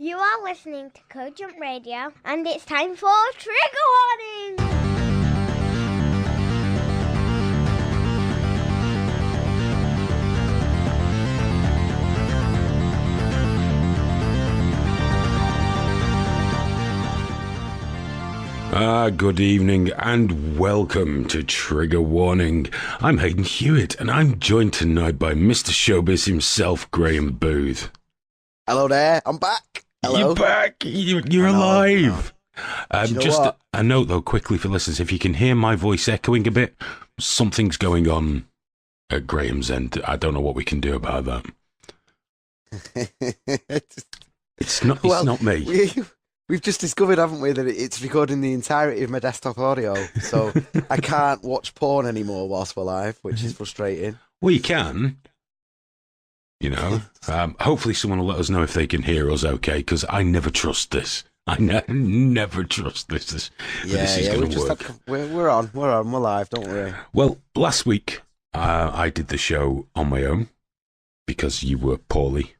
You are listening to Cogent Radio, and it's time for Trigger Warning! Good evening and welcome to Trigger Warning. I'm Hayden Hewitt and I'm joined tonight by Mr. Showbiz himself, Graham Booth. Hello there, I'm back. Hello. You're back. You're alive. Just a note though, quickly for listeners, if you can hear my voice echoing a bit, something's going on at Graham's end. I don't know what we can do about that. It's not me. We've just discovered, haven't we, that it's recording the entirety of my desktop audio, so I can't watch porn anymore whilst we're live, which is frustrating. Well, you can. You know, hopefully someone will let us know if they can hear us okay, because I never trust this. I never trust this. This is going to work. We're on, we're live, don't worry. Well, last week I did the show on my own because you were poorly.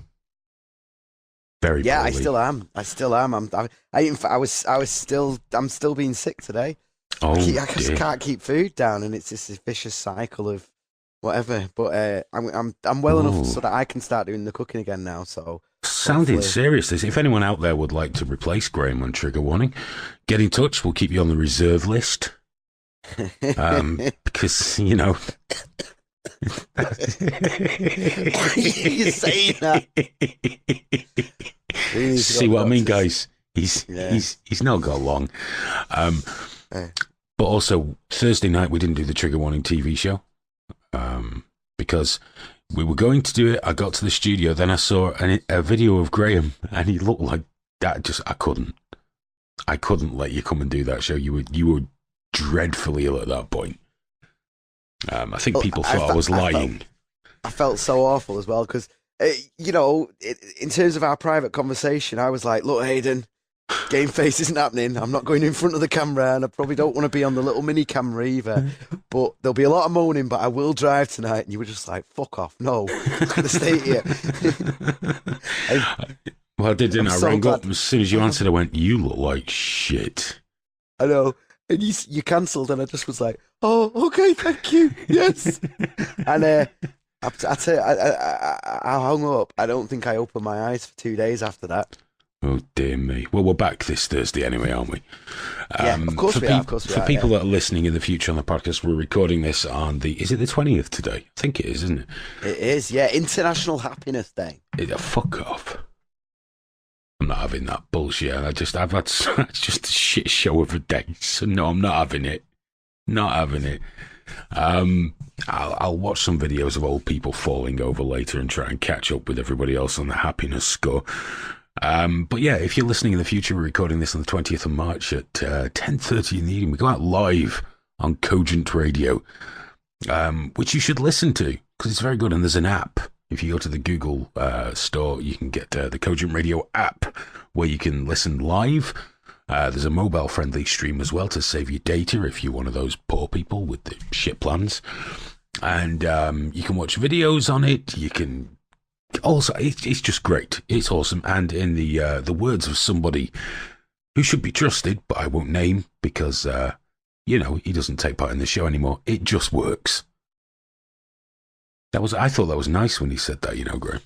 Very poorly. I still am. I'm still being sick today. Oh, I just can't keep food down, and it's this vicious cycle of whatever. But I'm well enough so that I can start doing the cooking again now. So sounding serious. If anyone out there would like to replace Graham on Trigger Warning, get in touch. We'll keep you on the reserve list. Because you know. Why are you saying that? See what I mean, guys? He's not got long. But also Thursday night we didn't do the Trigger Warning TV show because we were going to do it. I got to the studio, then I saw a video of Graham, and he looked like that. I couldn't let you come and do that show. You were dreadfully ill at that point. I think people thought I was lying. I felt so awful as well because, in terms of our private conversation, I was like, look, Hayden, game face isn't happening. I'm not going in front of the camera, and I probably don't want to be on the little mini camera either. But there'll be a lot of moaning, but I will drive tonight. And you were just like, fuck off. No, I'm going to stay here. Well, I did, didn't I? Rang up as soon as you answered, I went, you look like shit. I know. And you cancelled, and I just was like, "Oh, okay, thank you, yes." And I hung up. I don't think I opened my eyes for 2 days after that. Oh dear me. Well, we're back this Thursday anyway, aren't we? Yeah, of course we are. For people that are listening in the future on the podcast, we're recording this on is it the 20th today? I think it is, isn't it? It is. Yeah, International Happiness Day. Fuck off. I'm not having that bullshit. I've had it's just a shit show of a day. So no, I'm not having it. Not having it. I'll watch some videos of old people falling over later and try and catch up with everybody else on the happiness score. But yeah, if you're listening in the future, we're recording this on the 20th of March at 10:30 in the evening. We go out live on Cogent Radio, which you should listen to because it's very good. And there's an app. If you go to the Google store, you can get the Cogent Radio app where you can listen live. There's a mobile-friendly stream as well to save you data if you're one of those poor people with the shit plans. And you can watch videos on it. You can also, it's just great. It's awesome. And in the words of somebody who should be trusted, but I won't name because, he doesn't take part in the show anymore. It just works. I thought that was nice when he said that, Graham.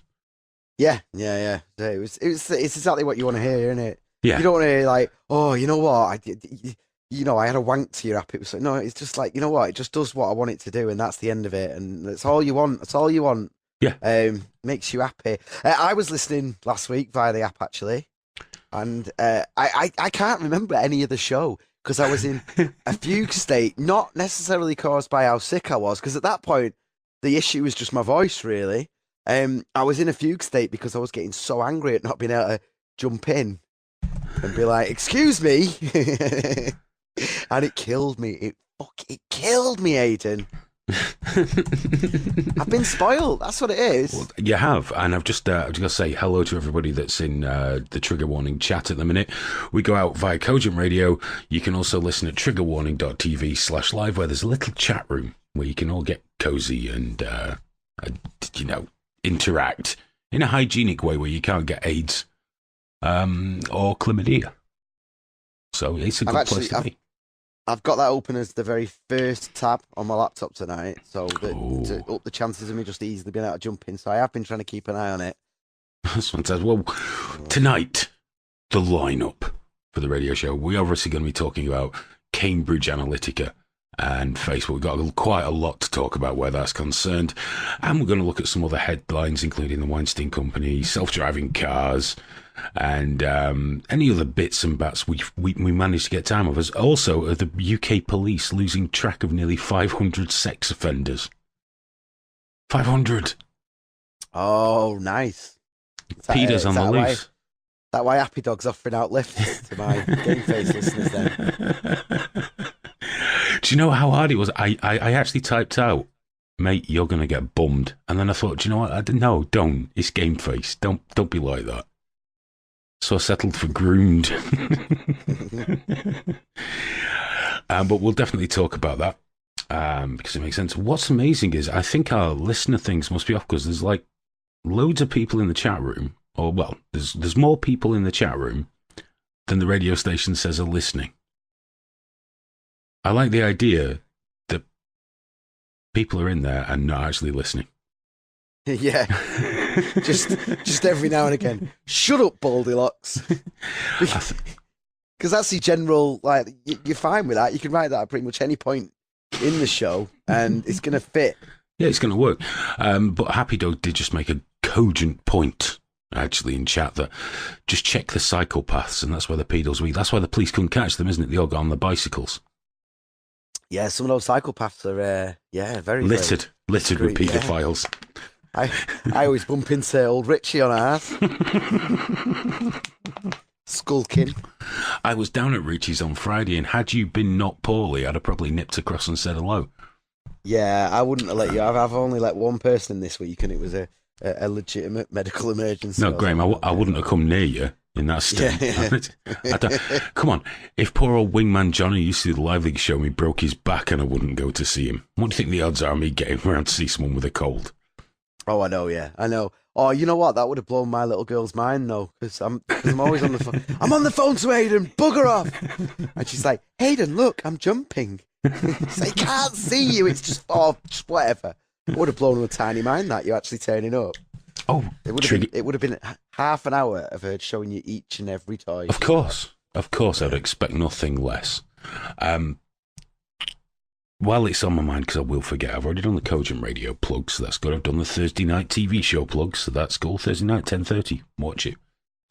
Yeah. It's exactly what you want to hear, isn't it? Yeah. You don't want to hear like, oh, you know what? I had a wank to your app. It was like, no, it's just like, you know what? It just does what I want it to do, and that's the end of it. And that's all you want. That's all you want. Yeah. Makes you happy. I was listening last week via the app actually, and I can't remember any of the show because I was in a fugue state, not necessarily caused by how sick I was, because at that point. The issue was just my voice, really. I was in a fugue state because I was getting so angry at not being able to jump in and be like, "Excuse me," and it killed me. It killed me, Aiden. I've been spoiled. That's what it is. Well, you have, and I've just got to say hello to everybody that's in the Trigger Warning chat at the minute. We go out via Cogent Radio. You can also listen at triggerwarning.tv/live, where there's a little chat room where you can all get cozy and interact in a hygienic way where you can't get AIDS or chlamydia. So it's a good place to be. I've got that open as the very first tab on my laptop tonight, so to up the chances of me just easily being able to jump in. So I have been trying to keep an eye on it. That's fantastic. Well, tonight, the lineup for the radio show, we're obviously going to be talking about Cambridge Analytica and Facebook. We've got quite a lot to talk about where that's concerned. And we're going to look at some other headlines, including the Weinstein Company, self-driving cars, and any other bits and bats we managed to get time of. As also the UK police losing track of nearly 500 sex offenders. 500. Oh, nice. Peter's on the loose. That why Happy Dog's offering out lifts to my Game Face listeners then. Do you know how hard it was? I actually typed out, mate, you're going to get bummed. And then I thought, do you know what? No, don't. It's Game Face. Don't be like that. So I settled for groomed. But we'll definitely talk about that because it makes sense. What's amazing is I think our listener things must be off because there's like loads of people in the chat room. Or, well, there's more people in the chat room than the radio station says are listening. I like the idea that people are in there and not actually listening. Yeah. just every now and again. Shut up, Baldylocks. Because that's the general, like, you're fine with that. You can write that at pretty much any point in the show and it's going to fit. Yeah, it's going to work. But Happy Dog did just make a cogent point, actually, in chat that just check the psychopaths, and that's where the pedos be. That's why the police couldn't catch them, isn't it? They all got on the bicycles. Yeah, some of those psychopaths are, very littered with paedophiles. Yeah. I always bump into old Richie on ours. Skulking. I was down at Richie's on Friday, and had you been not poorly, I'd have probably nipped across and said hello. Yeah, I wouldn't have let you. I've only let one person in this week, and it was a legitimate medical emergency. No, Graham, I wouldn't have come near you in that state. Yeah. Come on, if poor old wingman Johnny used to do the Live League show, he broke his back and I wouldn't go to see him. What do you think the odds are of me getting around to see someone with a cold? Oh, I know, yeah. I know. Oh, you know what? That would have blown my little girl's mind, though, because I'm always on the phone. I'm on the phone to Hayden, bugger off! And she's like, Hayden, look, I'm jumping. So I can't see you, it's just whatever. It would have blown her tiny mind that you're actually turning up. Oh, it would have been half an hour of her showing you each and every toy. Of course, I'd expect nothing less. While it's on my mind, because I will forget, I've already done the Cogent Radio plug, so that's good. I've done the Thursday night TV show plug, so that's cool. Thursday night, 10:30. Watch it,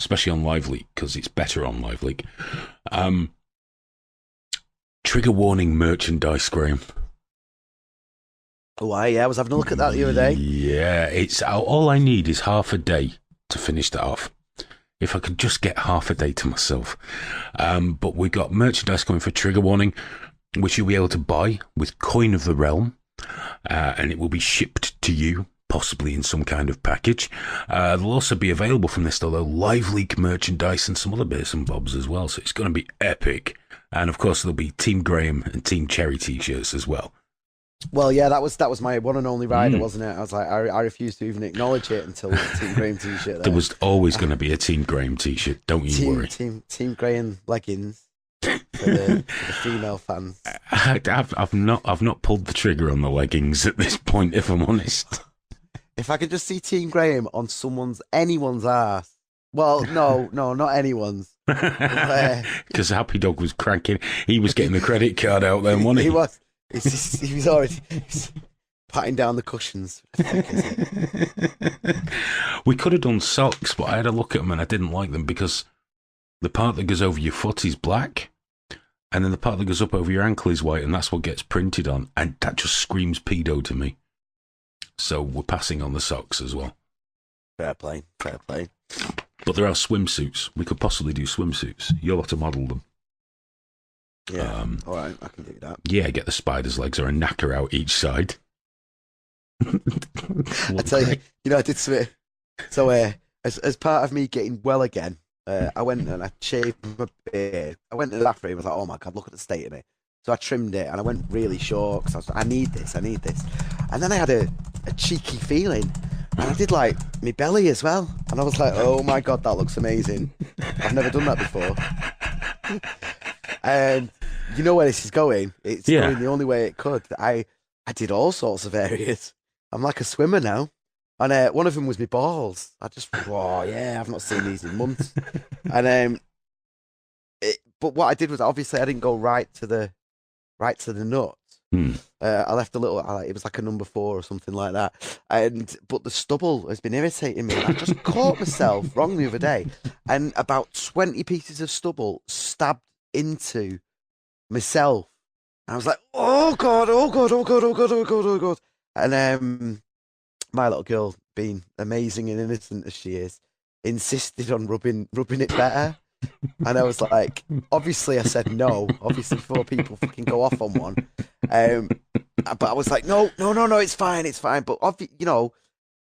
especially on Live Leak, because it's better on Live Leak. Trigger warning merchandise, Graham. Oh, I was having a look at that the other day. Yeah, it's all I need is half a day to finish that off. If I could just get half a day to myself. But we got merchandise coming for Trigger Warning, which you'll be able to buy with Coin of the Realm, and it will be shipped to you, possibly in some kind of package. There'll also be available from this, although Live Leak merchandise and some other bits and bobs as well, so it's going to be epic. And of course, there'll be Team Graham and Team Cherry t-shirts as well. Well, yeah, that was my one and only rider, wasn't it? I was like, I refused to even acknowledge it until the Team Graham t-shirt. There was always going to be a Team Graham t-shirt, don't you worry. Team Graham leggings. For the female fans. I've not pulled the trigger on the leggings at this point, if I'm honest. If I could just see Team Graham on anyone's ass. Well, no, not anyone's. Because Happy Dog was cranking. He was getting the credit card out then, wasn't he? He was. He was already patting down the cushions. We could have done socks, but I had a look at them and I didn't like them because the part that goes over your foot is black, and then the part that goes up over your ankle is white, and that's what gets printed on, and that just screams pedo to me. So we're passing on the socks as well. Fair play. But there are swimsuits. We could possibly do swimsuits. You'll have to model them. Yeah, all right, I can do that. Yeah, get the spider's legs or a knacker out each side. I tell you, I did something. So as part of me getting well again, I went and I shaved my beard. I went to the bathroom. I was like, oh my God, look at the state of me. So I trimmed it and I went really short because I was like, I need this. And then I had a cheeky feeling And I did like my belly as well. And I was like, oh my God, that looks amazing. I've never done that before. And you know where this is going? It's going the only way it could. I did all sorts of areas. I'm like a swimmer now. And one of them was my balls. I just, I've not seen these in months. And but what I did was, obviously I didn't go right to the nuts. I left a little. It was like a number 4 or something like that. But the stubble has been irritating me. I just caught myself wrong the other day, and about 20 pieces of stubble stabbed into myself. And I was like, oh God, oh God, oh God, oh God, oh God, oh God. And my little girl, being amazing and innocent as she is, insisted on rubbing it better. And I was like, obviously I said no, obviously before people fucking go off on one. But I was like, no, it's fine. But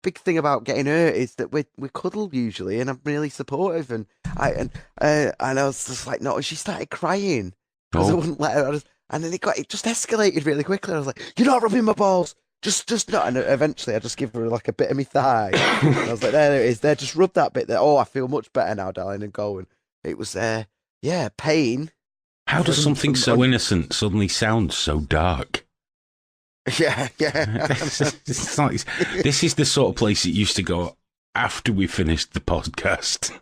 big thing about getting hurt is that we cuddle usually, and I'm really supportive. And I was just like, no. And she started crying because I wouldn't let her. And then it just escalated really quickly. I was like, you're not rubbing my balls. Just not. And eventually I just give her like a bit of my thigh. And I was like, there it is. There, just rub that bit there. Oh, I feel much better now, darling, and go. And it was pain. How does something so innocent suddenly sound so dark? Yeah. It's like, this is the sort of place it used to go after we finished the podcast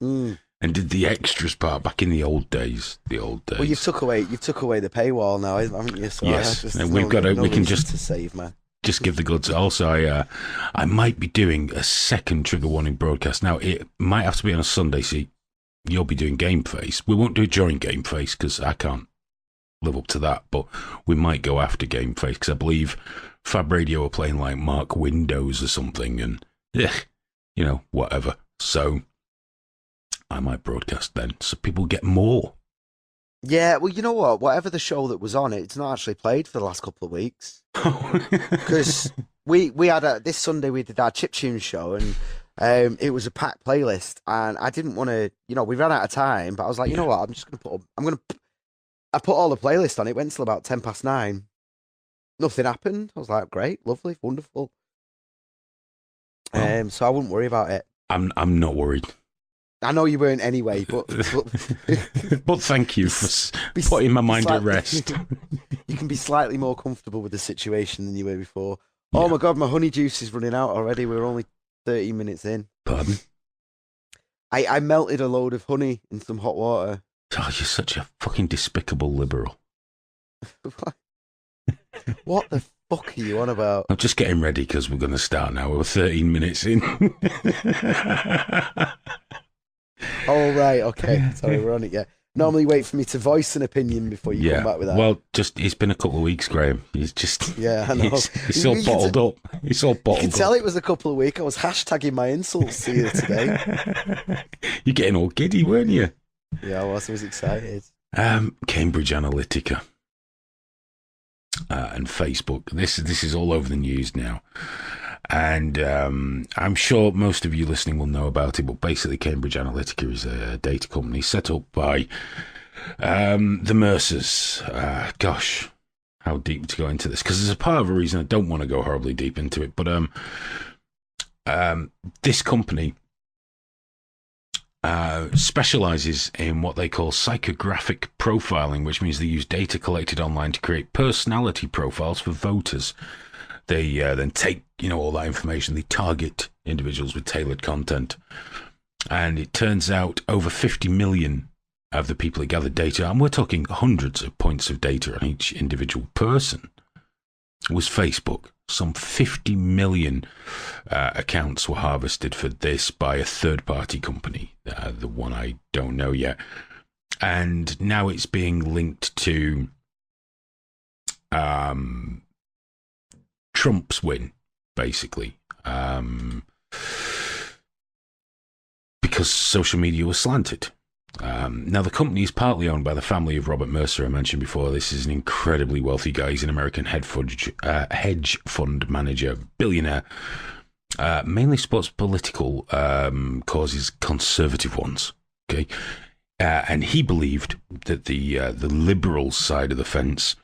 and did the extras part back in the old days. Well, you took away the paywall now, haven't you? So yes, and we can just to save, man. Just give the goods. Also, I might be doing a second Trigger Warning broadcast. Now, it might have to be on a Sunday, so you'll be doing Game Face. We won't do it during Game Face because I can't live up to that, but we might go after Game Face because I believe Fab Radio are playing like Mark Windows or something, and whatever. So I might broadcast then, so people get more. Yeah, well, you know what? Whatever the show that was on, it's not actually played for the last couple of weeks because we had this Sunday we did our chiptune show, and it was a packed playlist, and I didn't want to. We ran out of time, but I was like, you know what? I'm just gonna I put all the playlist on. It went till about 9:10. Nothing happened. I was like, great, lovely, wonderful. So I wouldn't worry about it. I'm not worried. I know you weren't anyway, but but thank you for putting my mind at rest. You can be slightly more comfortable with the situation than you were before. Yeah. Oh my God, my honey juice is running out already. We're only 13 minutes in. Pardon? I melted a load of honey in some hot water. Oh, you're such a fucking despicable liberal. What the fuck are you on about? I'm just getting ready because we're going to start now. We're 13 minutes in. Oh, right, okay. Sorry, we're on it, yeah. Normally wait for me to voice an opinion before you come back with that. Well, it's been a couple of weeks, Graham. He's just... Yeah, I know. It's all bottled up. It's all bottled up. You can tell it was a couple of weeks. I was hashtagging my insults to you today. You're getting all giddy, weren't you? Yeah, I was excited. Cambridge Analytica and Facebook. This is all over the news now. And I'm sure most of you listening will know about it, but basically Cambridge Analytica is a data company set up by the Mercers. Gosh, how deep to go into this? Because there's a part of a reason I don't want to go horribly deep into it. But this company specializes in what they call psychographic profiling, which means they use data collected online to create personality profiles for voters. They then take, all that information, they target individuals with tailored content. And it turns out over 50 million of the people that gather data, and we're talking hundreds of points of data on each individual person, was Facebook. Some 50 million accounts were harvested for this by a third-party company, the one I don't know yet. And now it's being linked to Trump's win, basically, because social media was slanted. Now, the company is partly owned by the family of Robert Mercer, I mentioned before. This is an incredibly wealthy guy. He's an American hedge fund manager, billionaire, mainly supports political causes, conservative ones. Okay, and he believed that the liberal side of the fence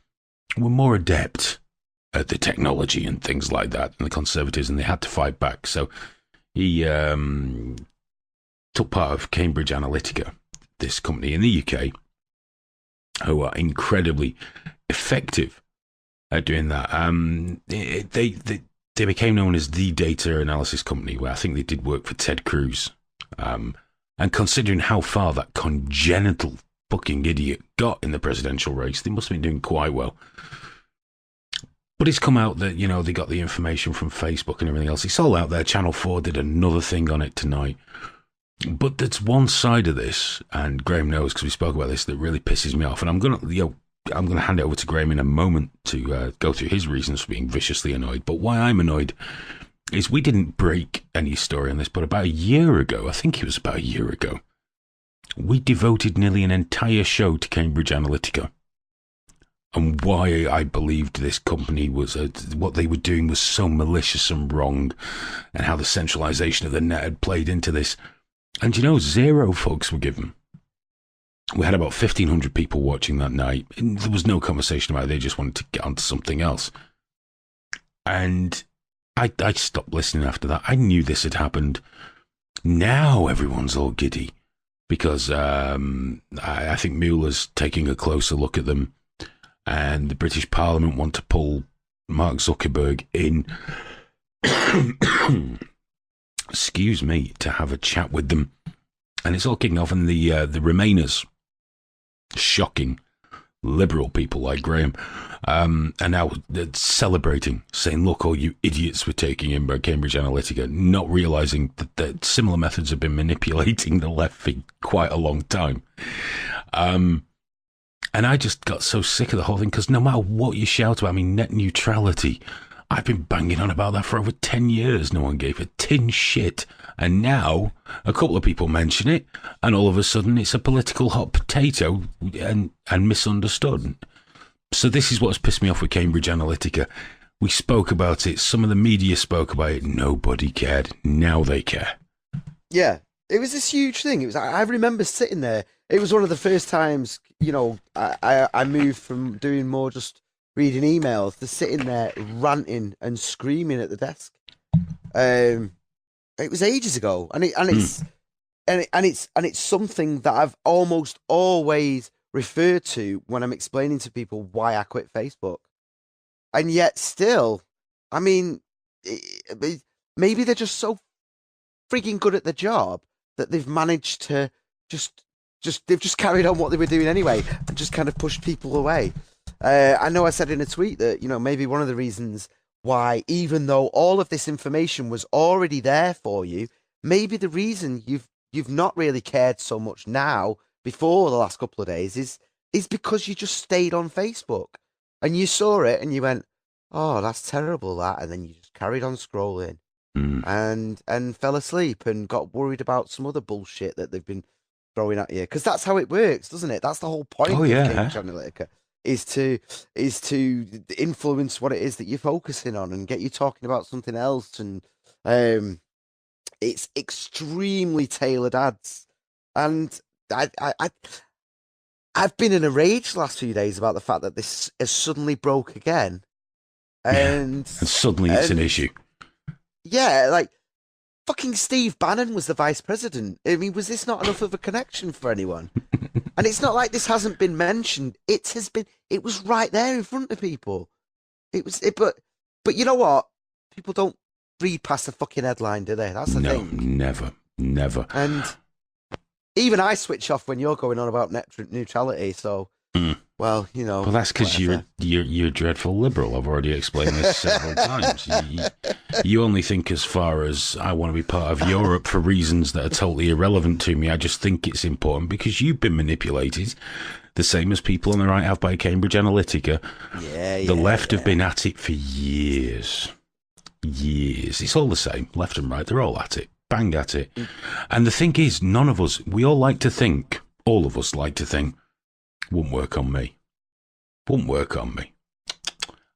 were more adept the technology and things like that, and the Conservatives, and they had to fight back. So he took part of Cambridge Analytica, this company in the UK, who are incredibly effective at doing that. They became known as the data analysis company, where I think they did work for Ted Cruz. And considering how far that congenital fucking idiot got in the presidential race, they must have been doing quite well. But it's come out that, they got the information from Facebook and everything else. It's all out there. Channel 4 did another thing on it tonight. But there's one side of this, and Graham knows because we spoke about this, that really pisses me off. And I'm gonna hand it over to Graham in a moment to go through his reasons for being viciously annoyed. But why I'm annoyed is we didn't break any story on this, but about a year ago, I think it was about a year ago, we devoted nearly an entire show to Cambridge Analytica and why I believed this company was what they were doing was so malicious and wrong, and how the centralisation of the net had played into this. And 0 fucks were given. We had about 1,500 people watching that night. And there was no conversation about it. They just wanted to get onto something else. And I stopped listening after that. I knew this had happened. Now everyone's all giddy because I think Mueller's taking a closer look at them, and the British Parliament want to pull Mark Zuckerberg in, excuse me, to have a chat with them. And it's all kicking off, and the Remainers, shocking liberal people like Graham, are now celebrating, saying, look, all you idiots were taking in by Cambridge Analytica, not realising that similar methods have been manipulating the left for quite a long time. And I just got so sick of the whole thing, because no matter what you shout about, net neutrality, I've been banging on about that for over 10 years. No one gave a tin shit. And now a couple of people mention it, and all of a sudden it's a political hot potato and misunderstood. So this is what's pissed me off with Cambridge Analytica. We spoke about it. Some of the media spoke about it. Nobody cared. Now they care. Yeah, it was this huge thing. It was. I remember sitting there. It was one of the first times, I moved from doing more just reading emails to sitting there ranting and screaming at the desk. It was ages ago, and it's something that I've almost always referred to when I'm explaining to people why I quit Facebook. And yet still, maybe they're just so freaking good at the job that they've managed to they've just carried on what they were doing anyway and just kind of pushed people away. I know I said in a tweet that, maybe one of the reasons why, even though all of this information was already there for you, maybe the reason you've not really cared so much now before the last couple of days is because you just stayed on Facebook and you saw it and you went, oh, that's terrible, that, and then you just carried on scrolling and fell asleep and got worried about some other bullshit that they've been throwing at you, because that's how it works, doesn't it? That's the whole point of Cambridge Analytica, is to influence what it is that you're focusing on and get you talking about something else. And it's extremely tailored ads. And I've been in a rage the last few days about the fact that this has suddenly broke again. And suddenly it's an issue. Yeah, like fucking Steve Bannon was the vice president. Was this not enough of a connection for anyone? And it's not like this hasn't been mentioned. It was right there in front of people. But you know what? People don't read past the fucking headline, do they? That's the thing. Never. And even I switch off when you're going on about net neutrality. So, well, that's because you're a dreadful liberal. I've already explained this several times. You only think as far as I want to be part of Europe for reasons that are totally irrelevant to me. I just think it's important because you've been manipulated, the same as people on the right have by Cambridge Analytica. The left have been at it for years. It's all the same, left and right. They're all at it, bang at it. And the thing is, none of us, we all like to think, all of us like to think, wouldn't work on me.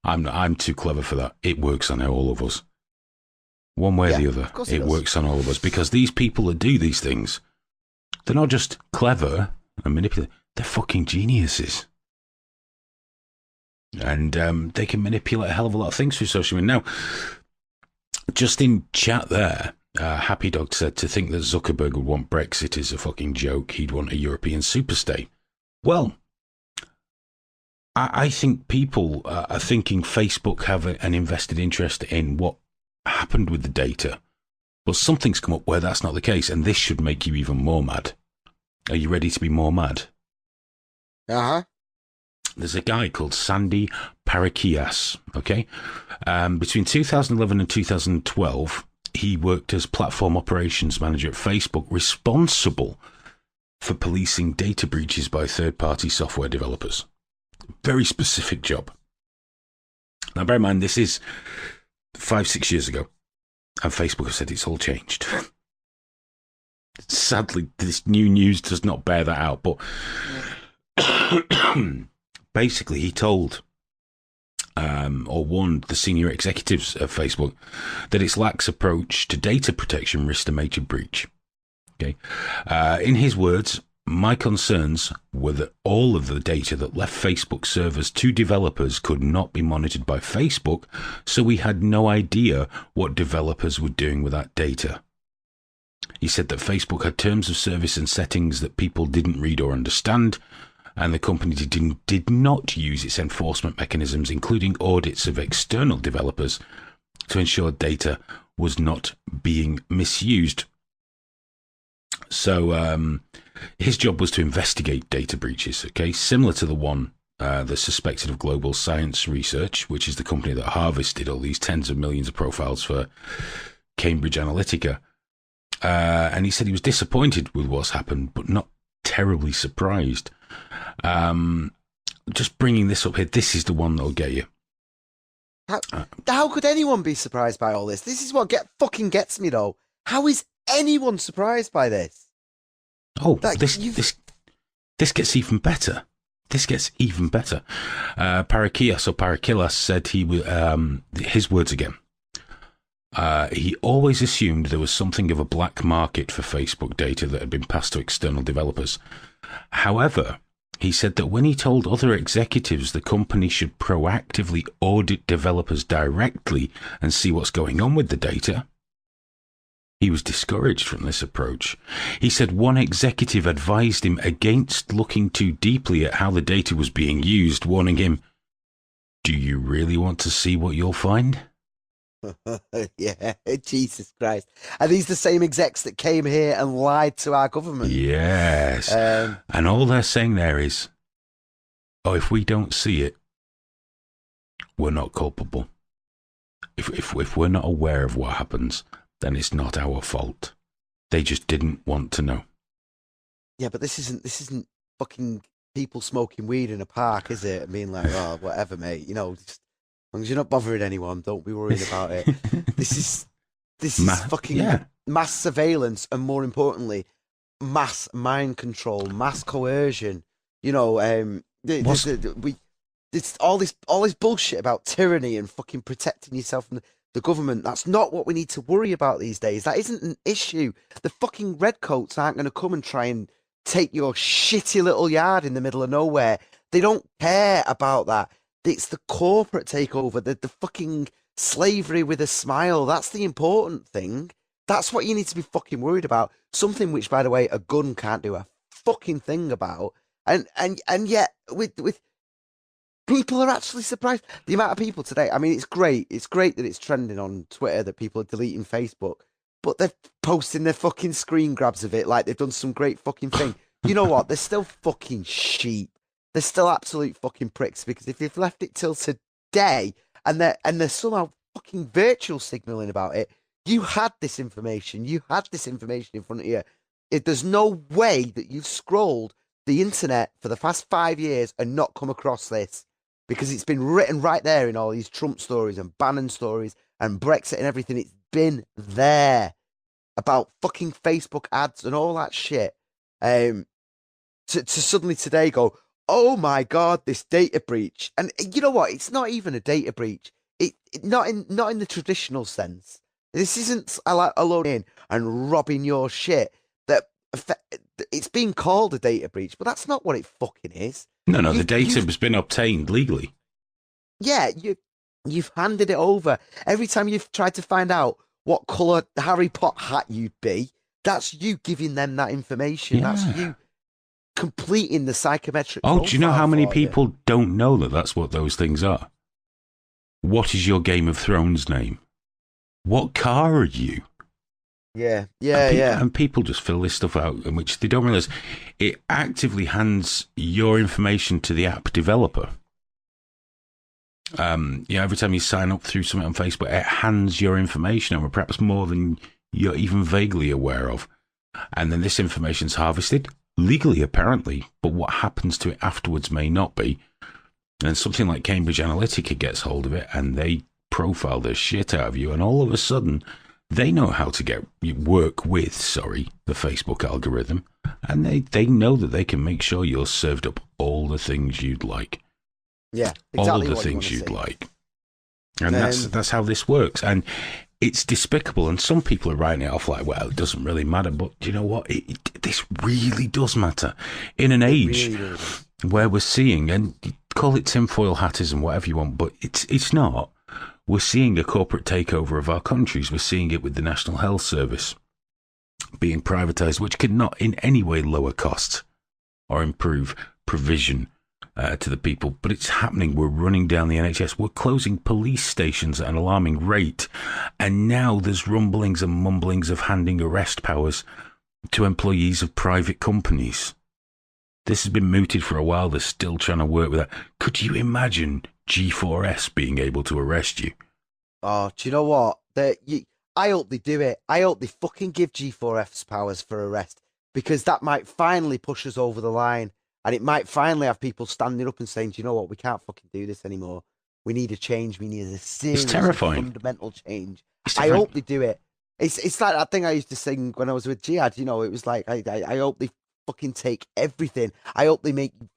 I'm too clever for that. It works on all of us. One way or the other, it works on all of us, because these people that do these things, they're not just clever and manipulative, they're fucking geniuses. And they can manipulate a hell of a lot of things through social media. Now, just in chat there, Happy Dog said to think that Zuckerberg would want Brexit is a fucking joke. He'd want a European superstate. Well, I think people are thinking Facebook have an invested interest in what happened with the data. But something's come up where that's not the case, and this should make you even more mad. Are you ready to be more mad? Uh-huh. There's a guy called Sandy Parakias, okay? Between 2011 and 2012, he worked as platform operations manager at Facebook, responsible for policing data breaches by third-party software developers. Very specific job. Now, bear in mind, this is 5-6 years ago, and Facebook have said it's all changed. Sadly, this new news does not bear that out, but basically he told or warned the senior executives of Facebook that its lax approach to data protection risked a major breach. Okay, in his words, my concerns were that all of the data that left Facebook servers to developers could not be monitored by Facebook, so we had no idea what developers were doing with that data. He said that Facebook had terms of service and settings that people didn't read or understand, and the company did not use its enforcement mechanisms, including audits of external developers, to ensure data was not being misused. So his job was to investigate data breaches, okay, similar to the one that's suspected of Global Science Research, which is the company that harvested all these tens of millions of profiles for Cambridge Analytica. And he said he was disappointed with what's happened, but not terribly surprised. Just bringing this up here, this is the one that'll get you. How could anyone be surprised by all this? This is what fucking gets me, though. How is anyone surprised by this? Oh, this gets even better. This gets even better. Parakilas said his words again. He always assumed there was something of a black market for Facebook data that had been passed to external developers. However, he said that when he told other executives the company should proactively audit developers directly and see what's going on with the data, he was discouraged from this approach. He said one executive advised him against looking too deeply at how the data was being used, warning him, "Do you really want to see what you'll find?" Yeah, Jesus Christ. Are these the same execs that came here and lied to our government? Yes. And all they're saying there is, oh, if we don't see it, we're not culpable. If we're not aware of what happens, then it's not our fault. They just didn't want to know. Yeah, but this isn't fucking people smoking weed in a park, is it? I mean, like, oh, whatever, mate. You know, just, as long as you're not bothering anyone, don't be worried about it. This is fucking mass surveillance, and more importantly, mass mind control, mass coercion. You know, it's all this bullshit about tyranny and fucking protecting yourself from the government. That's not what we need to worry about these days. That isn't an issue. The fucking redcoats aren't going to come and try and take your shitty little yard in the middle of nowhere. They don't care about that. It's the corporate takeover, the fucking slavery with a smile. That's the important thing. That's what you need to be fucking worried about. Something which, by the way, a gun can't do a fucking thing about. And yet, with people are actually surprised. The amount of people today, I mean, it's great. It's great that it's trending on Twitter that people are deleting Facebook, but they're posting their fucking screen grabs of it like they've done some great fucking thing. You know what? They're still fucking sheep. They're still absolute fucking pricks, because if they've left it till today and they're somehow fucking virtual signaling about it, you had this information. You had this information in front of you. There's no way that you've scrolled the internet for the past 5 years and not come across this, because it's been written right there in all these Trump stories and Bannon stories and Brexit and everything. It's been there about fucking Facebook ads and all that shit. To suddenly today go, oh my God, this data breach. And you know what? It's not even a data breach. Not in the traditional sense. This isn't alone in and robbing your shit. That it's being called a data breach, but that's not what it fucking is. No, the data has been obtained legally. Yeah, you've handed it over. Every time you've tried to find out what colour Harry Potter hat you'd be, that's you giving them that information. Yeah. That's you completing the psychometric Oh, do you know profile how many for people you. don't know that that's what those things are? What is your Game of Thrones name? What car are you? Yeah. And people just fill this stuff out, in which they don't realise it actively hands your information to the app developer. Every time you sign up through something on Facebook, it hands your information over, perhaps more than you're even vaguely aware of. And then this information's harvested, legally apparently, but what happens to it afterwards may not be. And something like Cambridge Analytica gets hold of it, and they profile the shit out of you, and all of a sudden, they know how to work with the Facebook algorithm, and they know that they can make sure you're served up all the things you'd like. Yeah, exactly. All of the things you'd like. And that's how this works. And it's despicable, and some people are writing it off like, well, it doesn't really matter. But you know what? This really does matter. In an age really where we're seeing, and call it tinfoil hattism, whatever you want, but it's not. We're seeing a corporate takeover of our countries. We're seeing it with the National Health Service being privatised, which cannot in any way lower costs or improve provision to the people. But it's happening. We're running down the NHS. We're closing police stations at an alarming rate. And now there's rumblings and mumblings of handing arrest powers to employees of private companies. This has been mooted for a while. They're still trying to work with that. Could you imagine G4S being able to arrest you? Oh, do you know what? I hope they do it. I hope they fucking give G4F's powers for arrest, because that might finally push us over the line, and it might finally have people standing up and saying, do you know what? We can't fucking do this anymore. We need a change. We need a serious, fundamental change. I hope they do it. It's like that thing I used to sing when I was with Jihad. It was like, I hope they fucking take everything. I hope they make you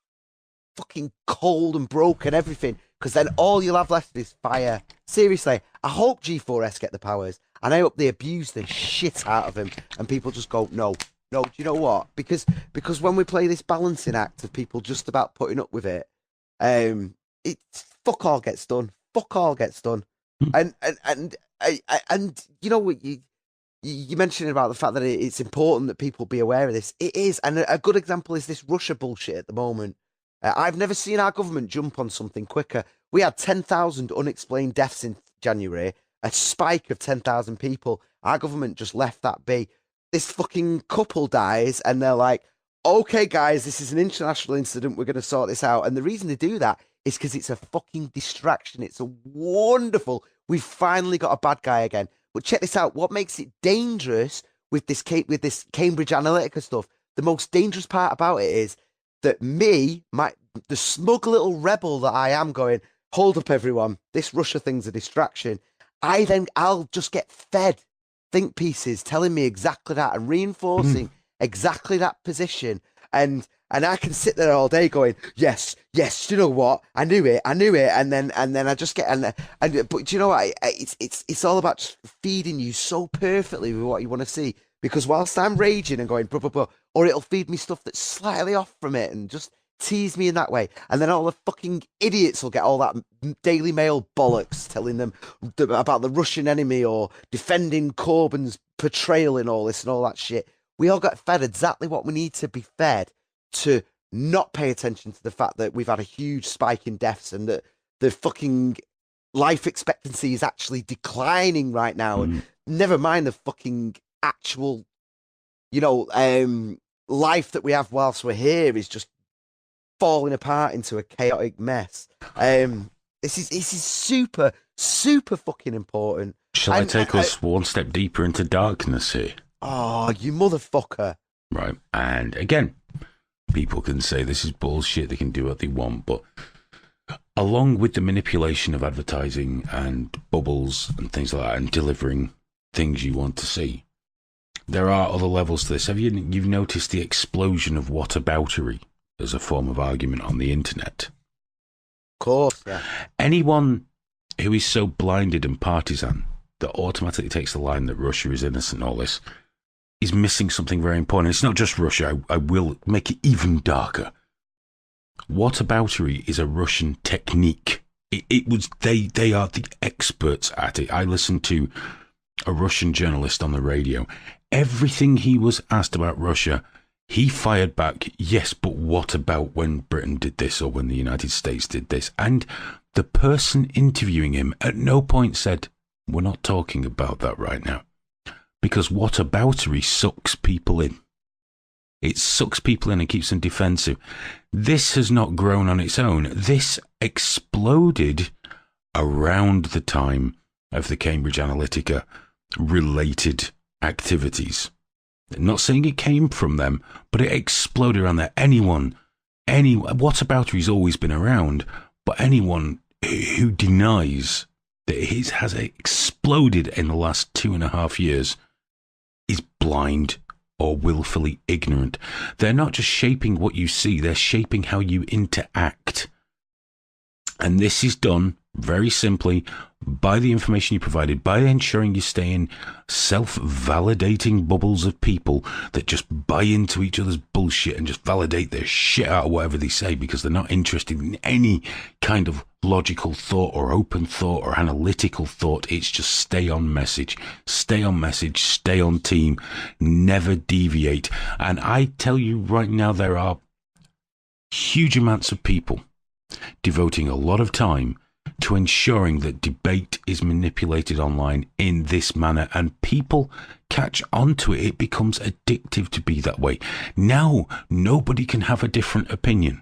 fucking cold and broken everything, because then all you'll have left is fire. Seriously, I hope G4S get the powers, and I hope they abuse the shit out of him, and people just go, no, do you know what? Because when we play this balancing act of people just about putting up with it, it's fuck all gets done. And you know what, you mentioned about the fact that it's important that people be aware of this. It is, and a good example is this Russia bullshit at the moment. I've never seen our government jump on something quicker. We had 10,000 unexplained deaths in January, a spike of 10,000 people. Our government just left that be. This fucking couple dies, and they're like, okay, guys, this is an international incident. We're going to sort this out. And the reason they do that is because it's a fucking distraction. It's a wonderful, we've finally got a bad guy again. But check this out. What makes it dangerous with this Cambridge Analytica stuff, the most dangerous part about it is that the smug little rebel that I am going, hold up everyone, this Russia thing's a distraction. I'll just get fed think pieces telling me exactly that and reinforcing exactly that position. And I can sit there all day going, yes, you know what? I knew it. And then I just get, but do you know what? It's all about just feeding you so perfectly with what you want to see. Because whilst I'm raging and going, blah, blah, blah, or it'll feed me stuff that's slightly off from it and just tease me in that way. And then all the fucking idiots will get all that Daily Mail bollocks telling them about the Russian enemy or defending Corbyn's portrayal in all this and all that shit. We all got fed exactly what we need to be fed to not pay attention to the fact that we've had a huge spike in deaths and that the fucking life expectancy is actually declining right now. And never mind the fucking actual, life that we have whilst we're here is just falling apart into a chaotic mess. This is super, super fucking important. Shall I take us one step deeper into darkness here? Oh, you motherfucker. Right. And again, people can say this is bullshit, they can do what they want, but along with the manipulation of advertising and bubbles and things like that and delivering things you want to see, there are other levels to this. You've noticed the explosion of whataboutery as a form of argument on the internet? Of course, yeah. Anyone who is so blinded and partisan that automatically takes the line that Russia is innocent and all this is missing something very important. It's not just Russia. I will make it even darker. Whataboutery is a Russian technique It was they are the experts at it. I listened to a Russian journalist on the radio. Everything he was asked about Russia, he fired back, yes, but what about when Britain did this or when the United States did this? And the person interviewing him at no point said, we're not talking about that right now. Because whataboutery sucks people in. It sucks people in and keeps them defensive. This has not grown on its own. This exploded around the time of the Cambridge Analytica related activities. I'm not saying it came from them, but it exploded around there. Whataboutery's always been around, but anyone who denies that it has exploded in the last 2.5 years is blind or willfully ignorant. They're not just shaping what you see, they're shaping how you interact. And this is done very simply by the information you provided, by ensuring you stay in self-validating bubbles of people that just buy into each other's bullshit and just validate their shit out of whatever they say because they're not interested in any kind of logical thought or open thought or analytical thought. It's just stay on message, stay on team, never deviate. And I tell you right now, there are huge amounts of people devoting a lot of time to ensuring that debate is manipulated online in this manner, and people catch on to it. It becomes addictive to be that way. Now, nobody can have a different opinion.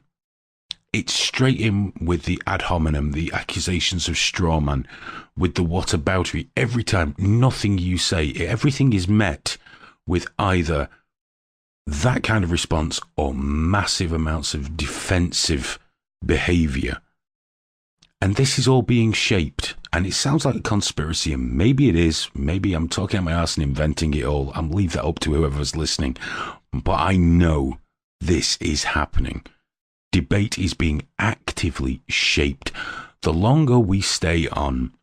It's straight in with the ad hominem, the accusations of strawman, with the whataboutery. Every time, nothing you say, everything is met with either that kind of response or massive amounts of defensive behaviour. And this is all being shaped, and it sounds like a conspiracy, and maybe it is. Maybe I'm talking out my arse and inventing it all. I'll leave that up to whoever's listening. But I know this is happening. Debate is being actively shaped. The longer we stay on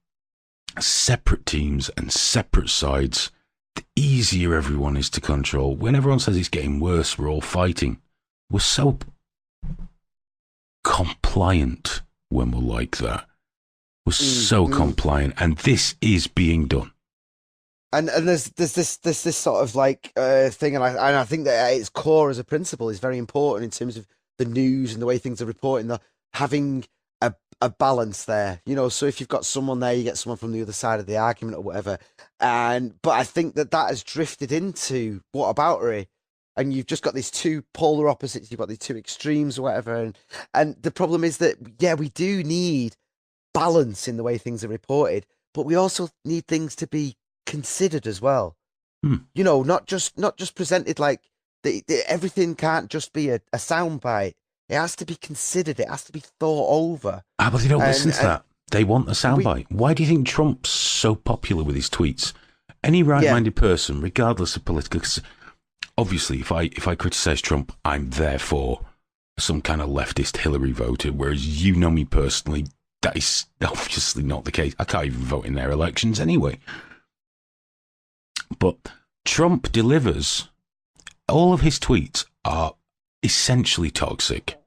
separate teams and separate sides, the easier everyone is to control. When everyone says it's getting worse, we're all fighting. We're so compliant when we're like that. We're so compliant, and this is being done. And there's this sort of like thing, and I think that at its core as a principle is very important in terms of the news and the way things are reporting. Having a balance there, you know. So if you've got someone there, you get someone from the other side of the argument or whatever. But I think that has drifted into whataboutery. And you've just got these two polar opposites. You've got these two extremes or whatever. And the problem is that, yeah, we do need balance in the way things are reported, but we also need things to be considered as well. You know, not just presented like everything can't just be a soundbite. It has to be considered. It has to be thought over. But they don't listen to that. They want a soundbite. Why do you think Trump's so popular with his tweets? Any right-minded person, regardless of political... Obviously, if I criticise Trump, I'm therefore some kind of leftist Hillary voter, whereas you know me personally, that is obviously not the case. I can't even vote in their elections anyway. But Trump delivers, all of his tweets are essentially toxic.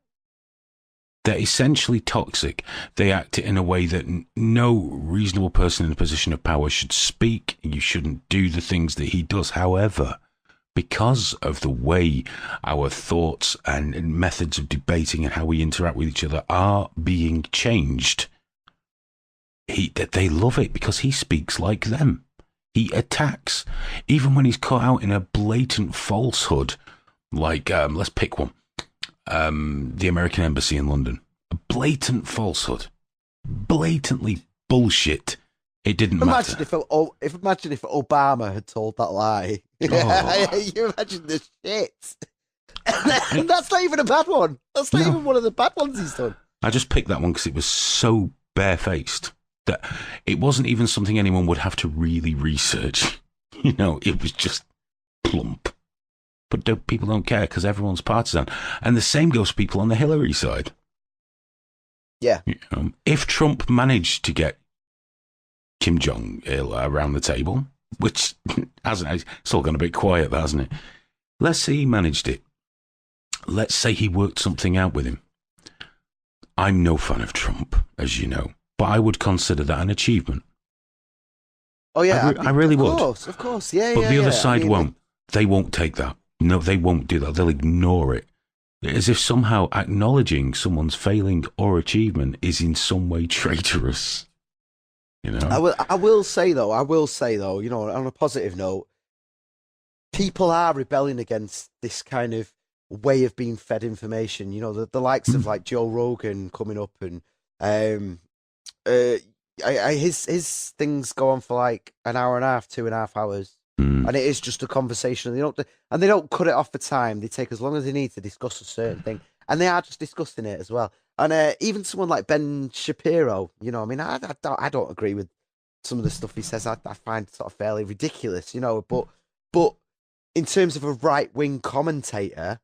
They're essentially toxic. They act in a way that no reasonable person in a position of power should speak. You shouldn't do the things that he does. However, because of the way our thoughts and methods of debating and how we interact with each other are being changed, they love it because he speaks like them. He attacks, even when he's caught out in a blatant falsehood, like, let's pick one, the American Embassy in London. A blatant falsehood. Blatantly bullshit. It didn't matter. Imagine if Obama had told that lie. Oh. You imagine the shit. And that's not even a bad one. That's not even one of the bad ones he's done. I just picked that one because it was so barefaced that it wasn't even something anyone would have to really research. You know, it was just plump. But people don't care because everyone's partisan. And the same goes for people on the Hillary side. Yeah. You know, if Trump managed to get Kim Jong-il around the table, which hasn't, it's all gone a bit quiet, hasn't it? Let's say he managed it. Let's say he worked something out with him. I'm no fan of Trump, as you know. but I would consider that an achievement. Oh yeah, I really would. Of course, yeah. But the other yeah. side won't. They won't take that. No, they won't do that. They'll ignore it. As if somehow acknowledging someone's failing or achievement is in some way traitorous. You know? I will say though, you know, on a positive note, people are rebelling against this kind of way of being fed information. You know, the likes of like Joe Rogan coming up, and his things go on for like an hour and a half, 2.5 hours. And it is just a conversation. They don't cut it off for time. They take as long as they need to discuss a certain thing, and they are just discussing it as well. And even someone like Ben Shapiro, you know, I mean, I don't agree with some of the stuff he says. I find sort of fairly ridiculous, you know. But in terms of a right wing commentator,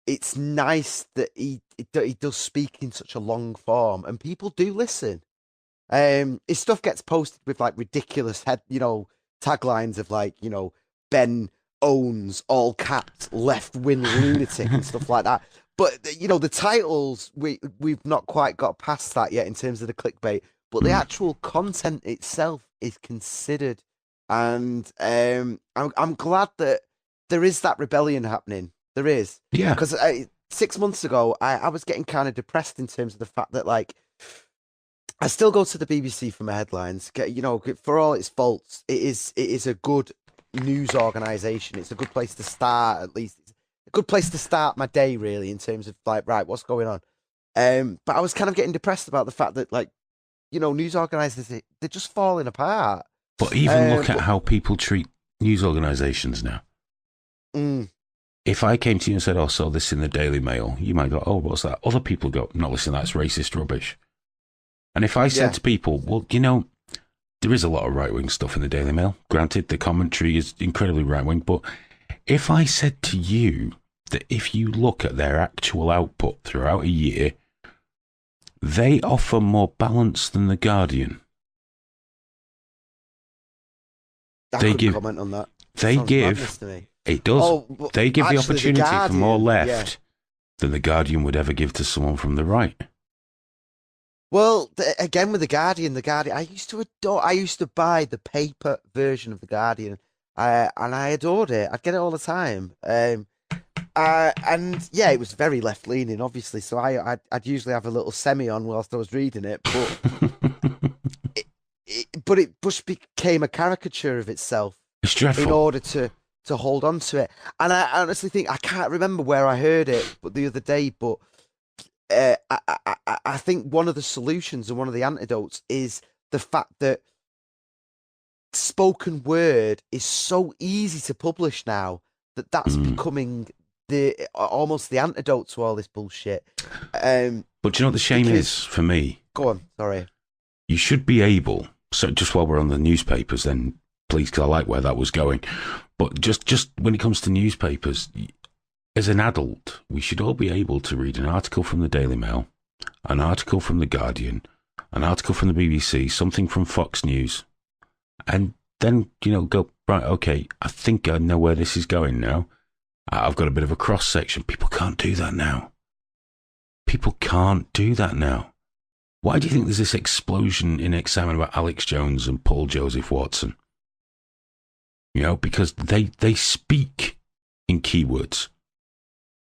it's nice that he does speak in such a long form, and people do listen. His stuff gets posted with like ridiculous taglines of like, you know, Ben owns all caps left-wing lunatic and stuff like that. But, you know, the titles, we've not quite got past that yet in terms of the clickbait, but the actual content itself is considered. And I'm glad that there is that rebellion happening. There is. Yeah. Because 6 months ago, I was getting kind of depressed in terms of the fact that, like, I still go to the BBC for my headlines. You know, for all its faults, it is a good news organisation. It's a good place to start, at least. It's a good place to start my day, really, in terms of like, right, what's going on. But I was kind of getting depressed about the fact that, like, you know, news organisers, they're just falling apart. But even look at how people treat news organisations now. If I came to you and said, "Oh, saw this in the Daily Mail," you might go, "Oh, what's that?" Other people go, "No, listen, that's racist rubbish." And if I said to people, well, you know, there is a lot of right-wing stuff in the Daily Mail. Granted, the commentary is incredibly right-wing, but if I said to you that if you look at their actual output throughout a year, they offer more balance than The Guardian. I couldn't comment on that. They give, it does, they give the opportunity for more left than The Guardian would ever give to someone from the right. Well, again with The Guardian, I used to buy the paper version of The Guardian, and I adored it. I'd get it all the time. And yeah, it was very left-leaning, obviously, so I'd usually have a little semi on whilst I was reading it, but it just became a caricature of itself. It's dreadful. In order to hold on to it. And I honestly think, I can't remember where I heard it but the other day, but I think one of the solutions and one of the antidotes is the fact that spoken word is so easy to publish now that's becoming almost the antidote to all this bullshit. But do you know what the shame is for me? Go on, sorry. You should be able, so just while we're on the newspapers then, please, because I like where that was going, but just when it comes to newspapers, as an adult, we should all be able to read an article from the Daily Mail, an article from the Guardian, an article from the BBC, something from Fox News, and then, you know, go, right, okay, I think I know where this is going now. I've got a bit of a cross-section. People can't do that now. People can't do that now. Why do you think there's this explosion in excitement about Alex Jones and Paul Joseph Watson? You know, because they speak in keywords.